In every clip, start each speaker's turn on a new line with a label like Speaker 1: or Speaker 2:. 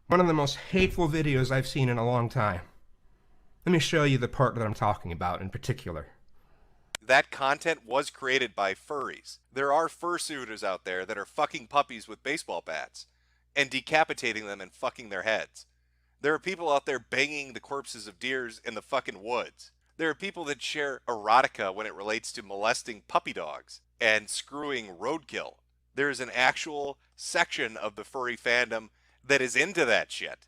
Speaker 1: One of the most hateful videos I've seen in a long time. Let me show you the part that I'm talking about in particular.
Speaker 2: That content was created by furries. There are fursuiters out there that are fucking puppies with baseball bats and decapitating them and fucking their heads. There are people out there banging the corpses of deers in the fucking woods. There are people that share erotica when it relates to molesting puppy dogs and screwing roadkill. There's an actual section of the furry fandom that is into that shit.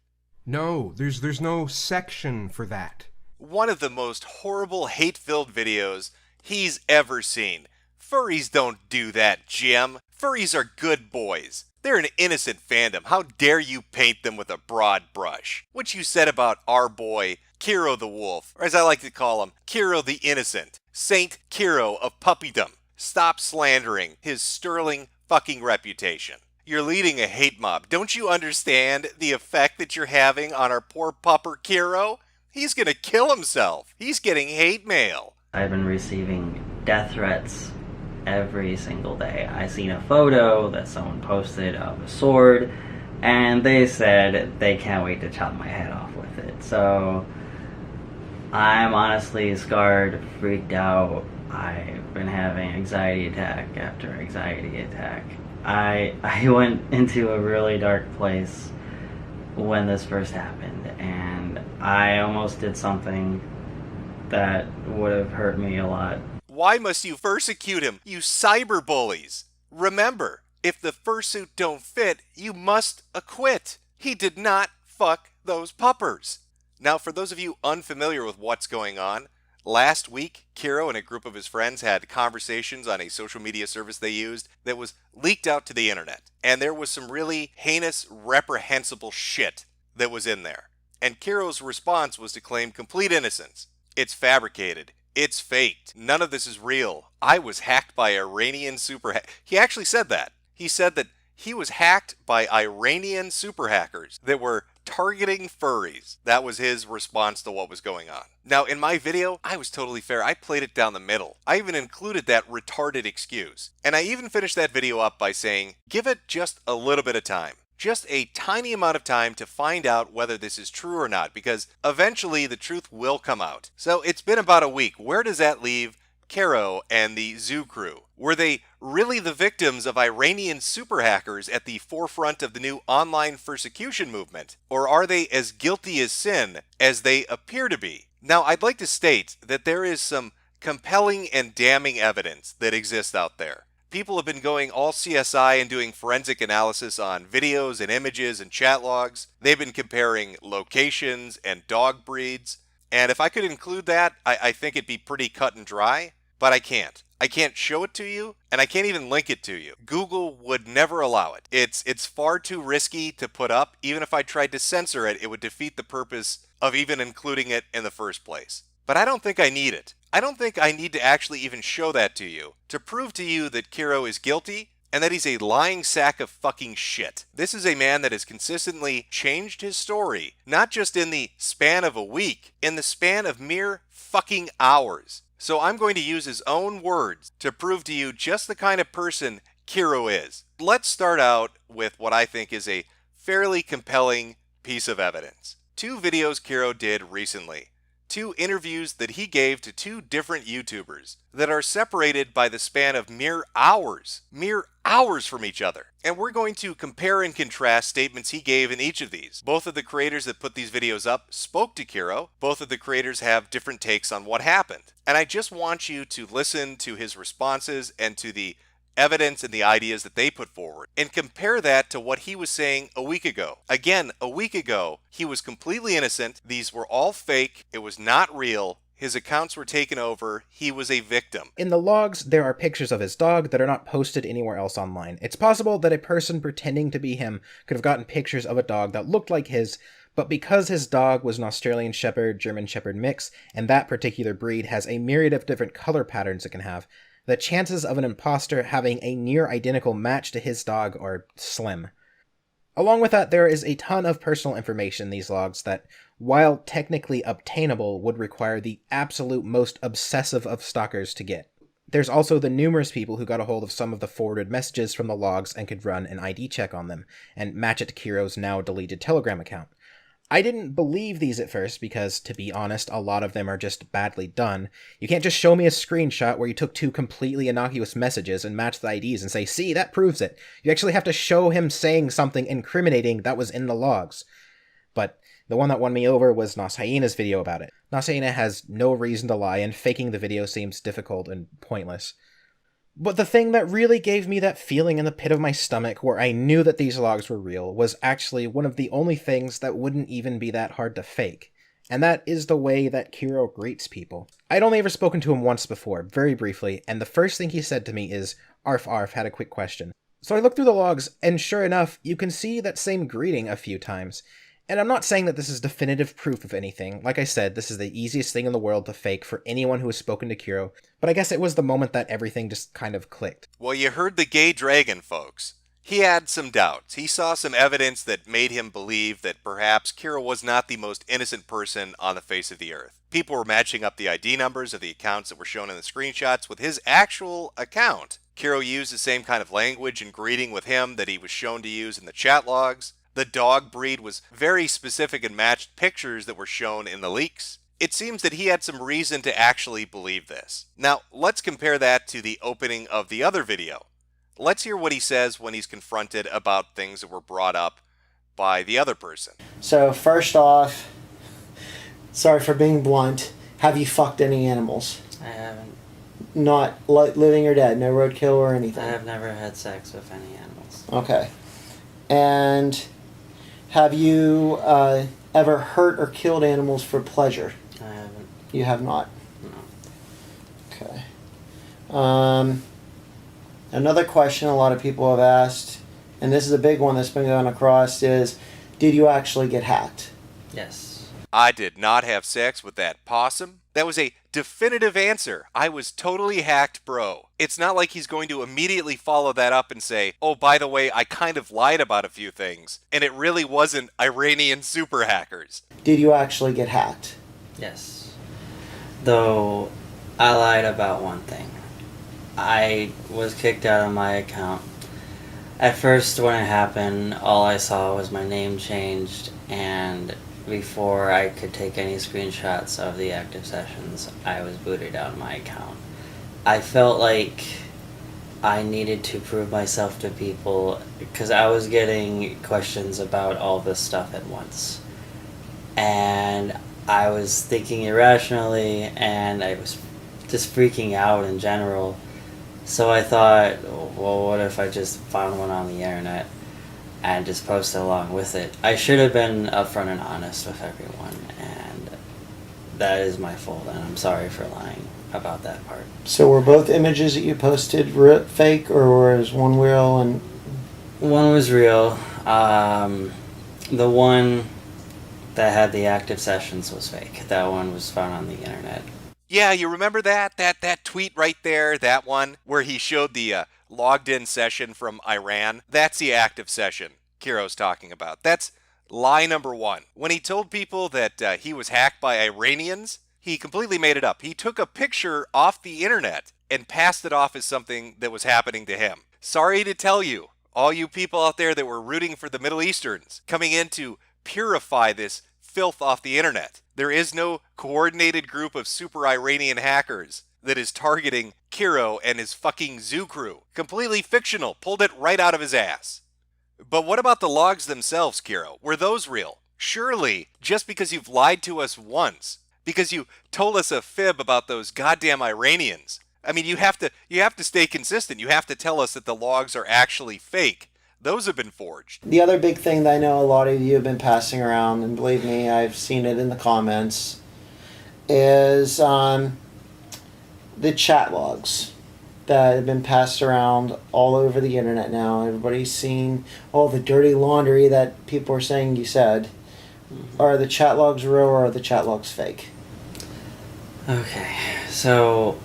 Speaker 1: No, there's no section for that.
Speaker 2: One of the most horrible, hate-filled videos he's ever seen. Furries don't do that, Jim. Furries are good boys. They're an innocent fandom. How dare you paint them with a broad brush? What you said about our boy, Kero the Wolf, or as I like to call him, Kero the Innocent, Saint Kero of puppydom. Stop slandering his sterling fucking reputation. You're leading a hate mob. Don't you understand the effect that you're having on our poor pupper Kero? He's gonna kill himself. He's getting hate mail.
Speaker 3: I've been receiving death threats every single day. I seen a photo that someone posted of a sword, and they said they can't wait to chop my head off with it. So I'm honestly scarred, freaked out. I've been having anxiety attack after anxiety attack. I went into a really dark place when this first happened, and I almost did something that would have hurt me a lot.
Speaker 2: Why must you persecute him, you cyber bullies? Remember, if the fursuit don't fit, you must acquit. He did not fuck those puppers. Now, for those of you unfamiliar with what's going on, last week, Kero and a group of his friends had conversations on a social media service they used that was leaked out to the internet. And there was some really heinous, reprehensible shit that was in there. And Kero's response was to claim complete innocence. It's fabricated. It's faked. None of this is real. I was hacked by Iranian super He actually said that. He said that he was hacked by Iranian super hackers that were targeting furries. That was his response to what was going on. Now, in my video, I was totally fair. I played it down the middle. I even included that retarded excuse. And I even finished that video up by saying, give it just a little bit of time. Just a tiny amount of time to find out whether this is true or not, because eventually the truth will come out. So it's been about a week. Where does that leave Kero and the zoo crew? Were they really the victims of Iranian super hackers at the forefront of the new online persecution movement? Or are they as guilty as sin as they appear to be? Now, I'd like to state that there is some compelling and damning evidence that exists out there. People have been going all CSI and doing forensic analysis on videos and images and chat logs. They've been comparing locations and dog breeds. And if I could include that, I think it'd be pretty cut and dry. But I can't. I can't show it to you, and I can't even link it to you. Google would never allow it. It's far too risky to put up. Even if I tried to censor it, it would defeat the purpose of even including it in the first place. But I don't think I need it. I don't think I need to actually even show that to you to prove to you that Kero is guilty and that he's a lying sack of fucking shit. This is a man that has consistently changed his story, not just in the span of a week, in the span of mere fucking hours. So I'm going to use his own words to prove to you just the kind of person Kero is. Let's start out with what I think is a fairly compelling piece of evidence. Two videos Kero did recently. Two interviews that he gave to two different YouTubers that are separated by the span of mere hours from each other. And we're going to compare and contrast statements he gave in each of these. Both of the creators that put these videos up spoke to Kero. Both of the creators have different takes on what happened. And I just want you to listen to his responses and to the evidence and the ideas that they put forward, and compare that to what he was saying a week ago. Again, a week ago, he was completely innocent. These were all fake. It was not real. His accounts were taken over. He was a victim.
Speaker 4: In the logs, there are pictures of his dog that are not posted anywhere else online. It's possible that a person pretending to be him could have gotten pictures of a dog that looked like his, but because his dog was an Australian Shepherd, German Shepherd mix, and that particular breed has a myriad of different color patterns it can have, the chances of an imposter having a near-identical match to his dog are slim. Along with that, there is a ton of personal information in these logs that, while technically obtainable, would require the absolute most obsessive of stalkers to get. There's also the numerous people who got a hold of some of the forwarded messages from the logs and could run an ID check on them, and match it to Kero's now deleted Telegram account. I didn't believe these at first because, to be honest, a lot of them are just badly done. You can't just show me a screenshot where you took 2 completely innocuous messages and matched the IDs and say, see, that proves it. You actually have to show him saying something incriminating that was in the logs. But the one that won me over was Nos Hyena's video about it. Nos Hyena has no reason to lie, and faking the video seems difficult and pointless. But the thing that really gave me that feeling in the pit of my stomach where I knew that these logs were real was actually one of the only things that wouldn't even be that hard to fake. And that is the way that Kero greets people. I'd only ever spoken to him once before, very briefly, and the first thing he said to me is, "Arf arf, had a quick question." So I looked through the logs, and sure enough, you can see that same greeting a few times. And I'm not saying that this is definitive proof of anything. Like I said, this is the easiest thing in the world to fake for anyone who has spoken to Kero, but I guess it was the moment that everything just kind of clicked.
Speaker 2: Well, you heard the gay dragon, folks. He had some doubts. He saw some evidence that made him believe that perhaps Kero was not the most innocent person on the face of the earth. People were matching up the ID numbers of the accounts that were shown in the screenshots with his actual account. Kero used the same kind of language and greeting with him that he was shown to use in the chat logs. The dog breed was very specific and matched pictures that were shown in the leaks. It seems that he had some reason to actually believe this. Now, let's compare that to the opening of the other video. Let's hear what he says when he's confronted about things that were brought up by the other person.
Speaker 5: So, first off, sorry for being blunt, have you fucked any animals?
Speaker 3: I haven't.
Speaker 5: Not living or dead, no roadkill or anything?
Speaker 3: I have never had sex with any animals.
Speaker 5: Okay. And have you ever hurt or killed animals for pleasure?
Speaker 3: I haven't.
Speaker 5: You have not?
Speaker 3: No.
Speaker 5: Okay. Another question a lot of people have asked, and this is a big one that's been going across, is did you actually get hacked?
Speaker 3: Yes.
Speaker 2: I did not have sex with that possum. That was a definitive answer. I was totally hacked, bro. It's not like he's going to immediately follow that up and say, oh, by the way, I kind of lied about a few things, and it really wasn't Iranian super hackers.
Speaker 5: Did you actually get hacked?
Speaker 3: Yes. Though, I lied about one thing. I was kicked out of my account. At first, when it happened, all I saw was my name changed, and before I could take any screenshots of the active sessions, I was booted out of my account. I felt like I needed to prove myself to people because I was getting questions about all this stuff at once. And I was thinking irrationally, and I was just freaking out in general. So I thought, well, what if I just found one on the internet and just posted along with it? I should have been upfront and honest with everyone, and that is my fault, and I'm sorry for lying about that part.
Speaker 5: So were both images that you posted fake, or was one real? And
Speaker 3: one was real. The one that had the active sessions was fake. That one was found on the internet.
Speaker 2: Yeah, you remember that tweet right there, that one, where he showed the logged in session from Iran? That's the active session Kero's talking about. That's lie number one. When he told people that he was hacked by Iranians, he completely made it up. He took a picture off the internet and passed it off as something that was happening to him. Sorry to tell you, all you people out there that were rooting for the Middle Easterns coming in to purify this filth off the internet. There is no coordinated group of super Iranian hackers that is targeting Kero and his fucking zoo crew. Completely fictional, pulled it right out of his ass. But what about the logs themselves, Kero? Were those real? Surely, just because you've lied to us once, because you told us a fib about those goddamn Iranians, I mean, you have to stay consistent. You have to tell us that the logs are actually fake. Those have been forged.
Speaker 5: the other big thing that I know a lot of you have been passing around, and believe me, I've seen it in the comments, is the chat logs that have been passed around all over the internet now. Everybody's seen all the dirty laundry that people are saying you said. Are the chat logs real or are the chat logs fake?
Speaker 3: Okay, so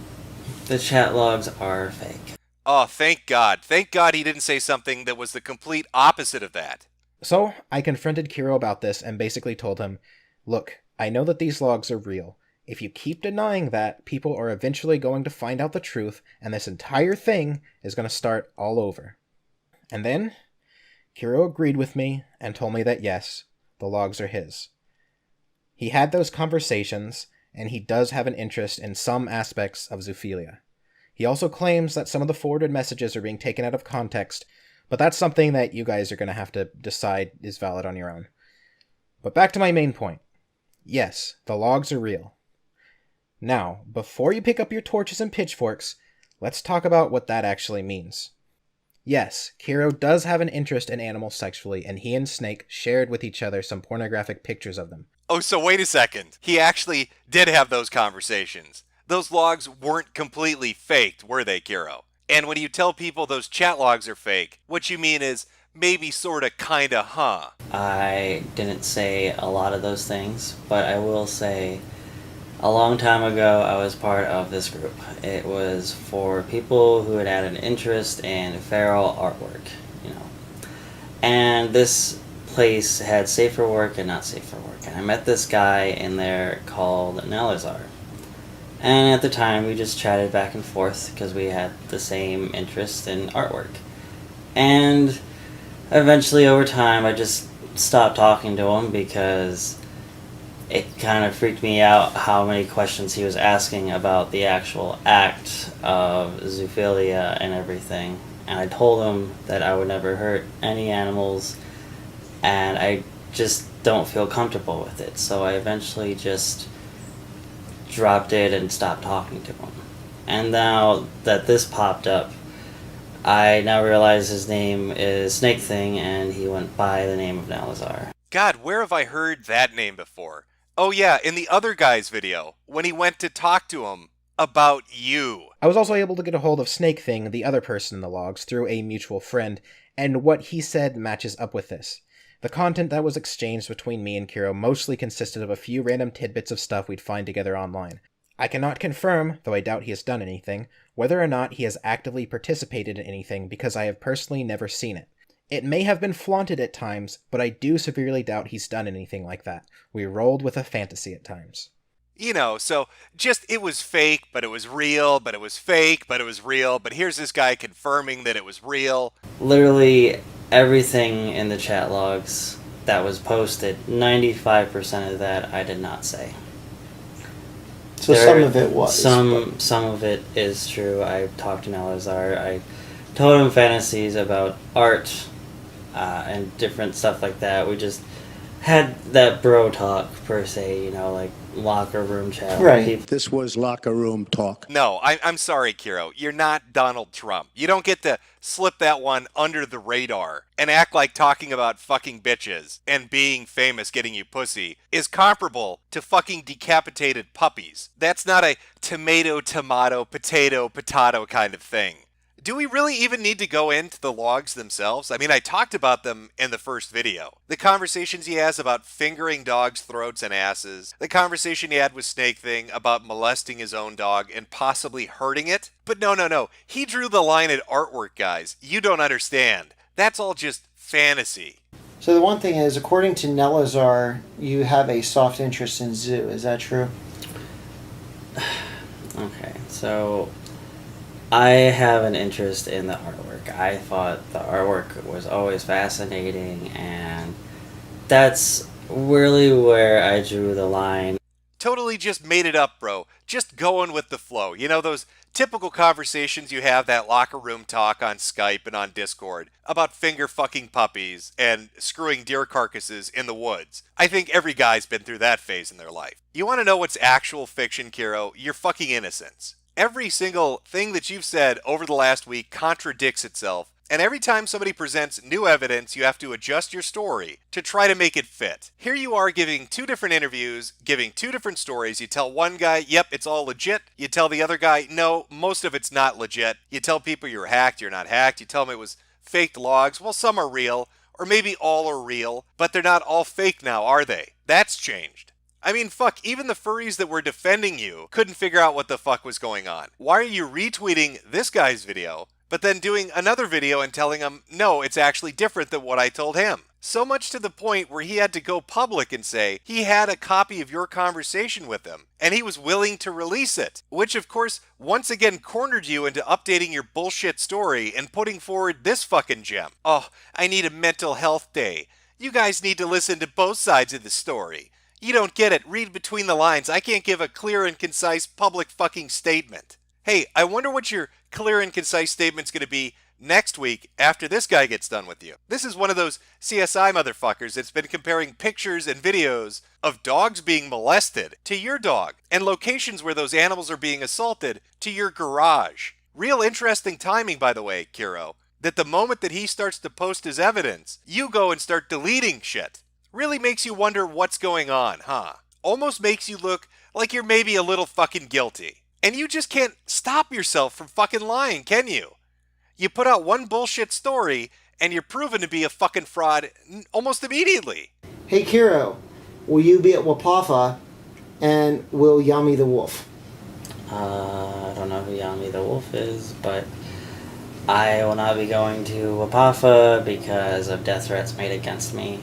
Speaker 3: the chat logs are fake.
Speaker 2: Oh, thank God. Thank God he didn't say something that was the complete opposite of that.
Speaker 4: So I confronted Kero about this and basically told him, look, I know that these logs are real. If you keep denying that, people are eventually going to find out the truth, and this entire thing is going to start all over. And then, Kero agreed with me and told me that yes, the logs are his. He had those conversations, and he does have an interest in some aspects of zoophilia. He also claims that some of the forwarded messages are being taken out of context, but that's something that you guys are going to have to decide is valid on your own. But back to my main point. Yes, the logs are real. Now, before you pick up your torches and pitchforks, let's talk about what that actually means. Yes, Kero does have an interest in animals sexually, and he and Snake shared with each other some pornographic pictures of them.
Speaker 2: Oh, so wait a second. He actually did have those conversations. Those logs weren't completely faked, were they, Kero? And when you tell people those chat logs are fake, what you mean is maybe sorta kinda huh.
Speaker 3: I didn't say a lot of those things, but I will say a long time ago I was part of this group. It was for people who had an interest in feral artwork, And this place had safe for work and not safe for work. And I met this guy in there called Nelazar. And at the time, we just chatted back and forth because we had the same interest in artwork. And eventually, over time, I just stopped talking to him because it kind of freaked me out how many questions he was asking about the actual act of zoophilia and everything. And I told him that I would never hurt any animals, and I just don't feel comfortable with it. So I eventually just dropped it and stopped talking to him. And now that this popped up, I now realize his name is Snake Thing, and he went by the name of Nelazar.
Speaker 2: God, where have I heard that name before? Oh yeah, in the other guy's video, when he went to talk to him about you.
Speaker 4: I was also able to get a hold of Snake Thing, the other person in the logs, through a mutual friend, and what he said matches up with this. The content that was exchanged between me and Kero mostly consisted of a few random tidbits of stuff we'd find together online. I cannot confirm, though I doubt he has done anything, whether or not he has actively participated in anything because I have personally never seen it. It may have been flaunted at times, but I do severely doubt he's done anything like that. We rolled with a fantasy at times.
Speaker 2: So just it was fake, but it was real, but it was fake, but it was real, but here's this guy confirming that it was real.
Speaker 3: Literally everything in the chat logs that was posted, 95% of that I did not say.
Speaker 5: So some of it was.
Speaker 3: Some of it is true. I talked to Nelazar. I told him fantasies about art and different stuff like that. We just had that bro talk, per se, like locker room chat.
Speaker 5: Right.
Speaker 6: This was locker room talk.
Speaker 2: No, I'm sorry, Kero. You're not Donald Trump. You don't get to slip that one under the radar and act like talking about fucking bitches and being famous getting you pussy is comparable to fucking decapitated puppies. That's not a tomato, potato kind of thing. Do we really even need to go into the logs themselves? I mean, I talked about them in the first video. The conversations he has about fingering dogs' throats and asses. The conversation he had with Snake Thing about molesting his own dog and possibly hurting it. But no. He drew the line at artwork, guys. You don't understand. That's all just fantasy.
Speaker 5: So the one thing is, according to Nelazar, you have a soft interest in zoo. Is that true?
Speaker 3: Okay, so I have an interest in the artwork. I thought the artwork was always fascinating, and that's really where I drew the line.
Speaker 2: Totally just made it up, bro. Just going with the flow. Those typical conversations you have, that locker room talk on Skype and on Discord about finger fucking puppies and screwing deer carcasses in the woods. I think every guy's been through that phase in their life. You want to know what's actual fiction, Kero? Your fucking innocence. Every single thing that you've said over the last week contradicts itself, and every time somebody presents new evidence, you have to adjust your story to try to make it fit. Here you are giving two different interviews, giving two different stories. You tell one guy, yep, it's all legit. You tell the other guy, no, most of it's not legit. You tell people you're hacked, you're not hacked. You tell them it was faked logs. Well, some are real, or maybe all are real, but they're not all fake now, are they? That's changed. I mean, fuck, even the furries that were defending you couldn't figure out what the fuck was going on. Why are you retweeting this guy's video, but then doing another video and telling him, no, it's actually different than what I told him? So much to the point where he had to go public and say he had a copy of your conversation with him, and he was willing to release it. Which, of course, once again cornered you into updating your bullshit story and putting forward this fucking gem. Oh, I need a mental health day. You guys need to listen to both sides of the story. You don't get it. Read between the lines. I can't give a clear and concise public fucking statement. Hey, I wonder what your clear and concise statement's going to be next week after this guy gets done with you. This is one of those CSI motherfuckers that's been comparing pictures and videos of dogs being molested to your dog and locations where those animals are being assaulted to your garage. Real interesting timing, by the way, Kero, that the moment that he starts to post his evidence, you go and start deleting shit. Really makes you wonder what's going on, huh? Almost makes you look like you're maybe a little fucking guilty. And you just can't stop yourself from fucking lying, can you? You put out one bullshit story, and you're proven to be a fucking fraud almost immediately.
Speaker 5: Hey, Kero, will you be at Wapapa, and will Yami the Wolf?
Speaker 3: I don't know who Yami the Wolf is, but I will not be going to Wapafa because of death threats made against me.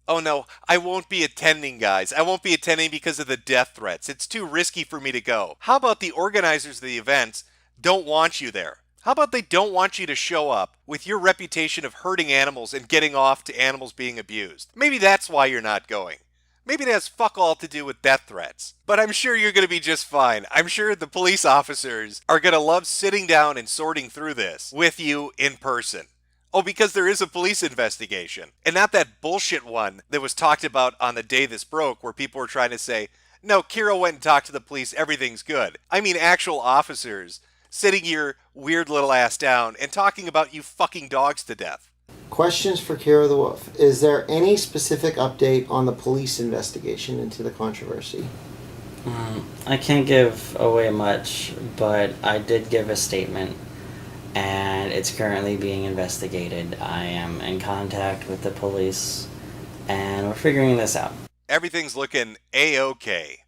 Speaker 2: Oh no, I won't be attending, guys. I won't be attending because of the death threats. It's too risky for me to go. How about the organizers of the events don't want you there? How about they don't want you to show up with your reputation of hurting animals and getting off to animals being abused? Maybe that's why you're not going. Maybe it has fuck all to do with death threats. But I'm sure you're going to be just fine. I'm sure the police officers are going to love sitting down and sorting through this with you in person. Oh, because there is a police investigation. And not that bullshit one that was talked about on the day this broke where people were trying to say, no, Kero went and talked to the police, everything's good. I mean actual officers sitting your weird little ass down and talking about you fucking dogs to death.
Speaker 5: Questions for Kero the Wolf. Is there any specific update on the police investigation into the controversy?
Speaker 3: I can't give away much, but I did give a statement, and it's currently being investigated. I am in contact with the police, and we're figuring this out.
Speaker 2: Everything's looking A-OK.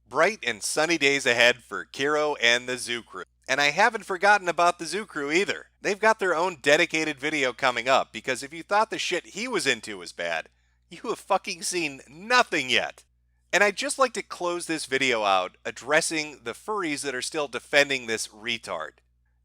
Speaker 2: Bright and sunny days ahead for Kero and the Zoo Crew. And I haven't forgotten about the Zoo Crew either. They've got their own dedicated video coming up, because if you thought the shit he was into was bad, you have fucking seen nothing yet. And I'd just like to close this video out addressing the furries that are still defending this retard.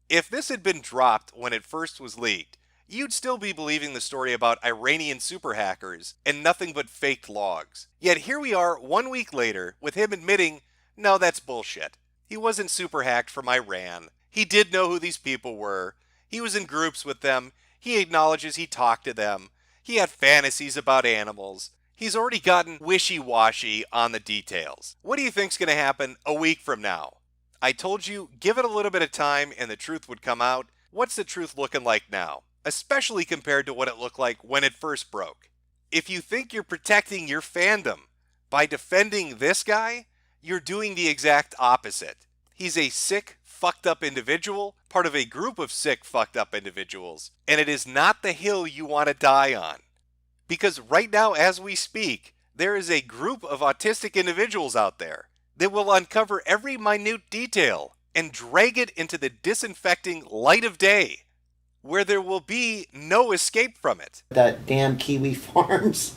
Speaker 2: If this had been dropped when it first was leaked, you'd still be believing the story about Iranian super hackers and nothing but faked logs. Yet here we are 1 week later with him admitting, no, that's bullshit. He wasn't super hacked from Iran. He did know who these people were. He was in groups with them. He acknowledges he talked to them. He had fantasies about animals. He's already gotten wishy-washy on the details. What do you think's going to happen a week from now? I told you, give it a little bit of time and the truth would come out. What's the truth looking like now? Especially compared to what it looked like when it first broke. If you think you're protecting your fandom by defending this guy, you're doing the exact opposite. He's a sick, fucked up individual, part of a group of sick, fucked up individuals, and it is not the hill you want to die on. Because right now, as we speak, there is a group of autistic individuals out there that will uncover every minute detail and drag it into the disinfecting light of day, where there will be no escape from it.
Speaker 5: That damn Kiwi Farms.